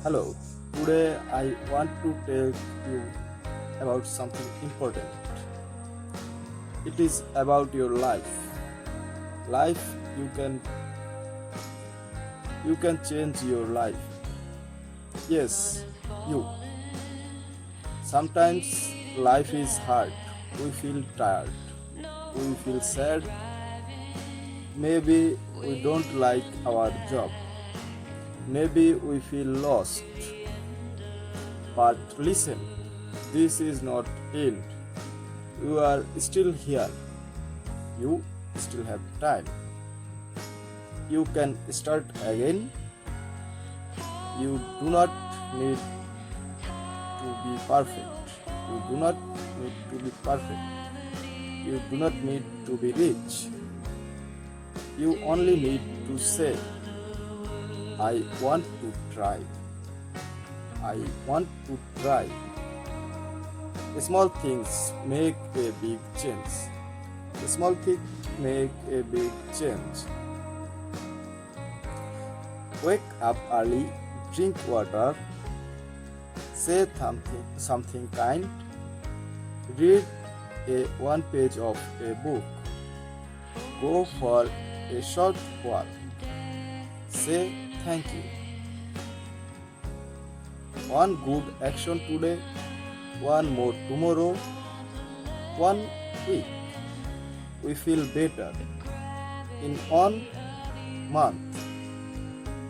Hello, today I want to tell you about something important. It is about your life. Life you can change your life. Yes, you. Sometimes life is hard. We feel tired. We feel sad. Maybe we don't like our job. Maybe we feel lost. But listen, this is not end. You are still here. You still have time. You can start again. You do not need to be perfect. You do not need to be perfect. You do not need to be rich. You only need to say, I want to try. I want to try. Small things make a big change. Small things make a big change. Wake up early, drink water, say something kind, read one page of a book, go for a short walk, say thank you. One good action today, one more tomorrow, 1 week. We feel better. In 1 month,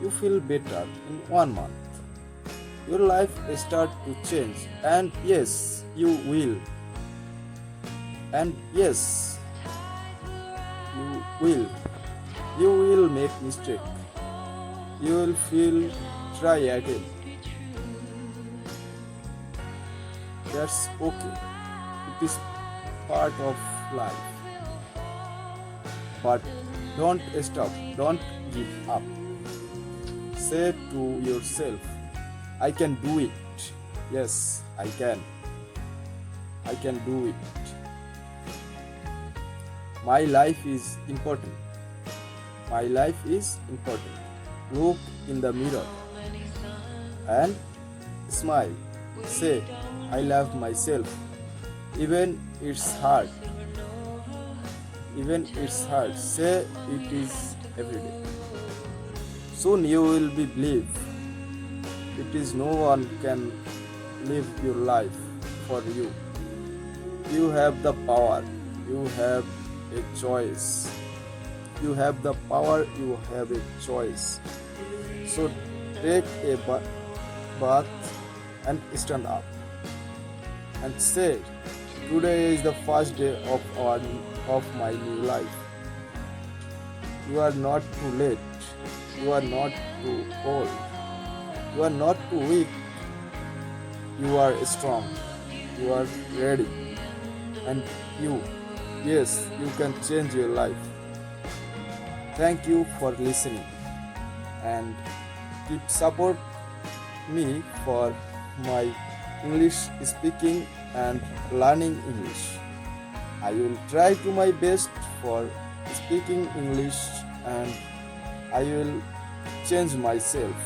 you feel better in 1 month. Your life start to change, and yes, you will. And yes, you will. You will make mistake. You will feel try again. That's okay. It is part of life. But don't stop. Don't give up. Say to yourself, I can do it. Yes, I can. I can do it. My life is important. My life is important. Look in the mirror and smile. Say, I love myself. Even it's hard. Even it's hard. Say it is every day. Soon you will be believe. It is no one can live your life for you. You have the power. You have a choice. You have the power. You have a choice. So take a bath and stand up and say, today is the first day of my new life. You are not too late. You are not too old. You are not too weak. You are strong. You are ready. And yes, you can change your life. Thank you for listening and keep support me for my English speaking and learning English. I will try to my best for speaking English and I will change myself.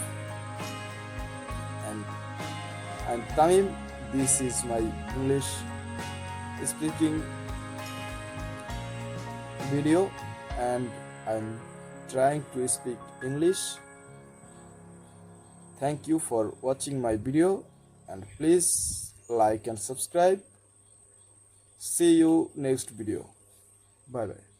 And I'm Tamim. This is my English speaking video and I'm trying to speak English. Thank you for watching my video and please like and subscribe. See you next video. Bye bye.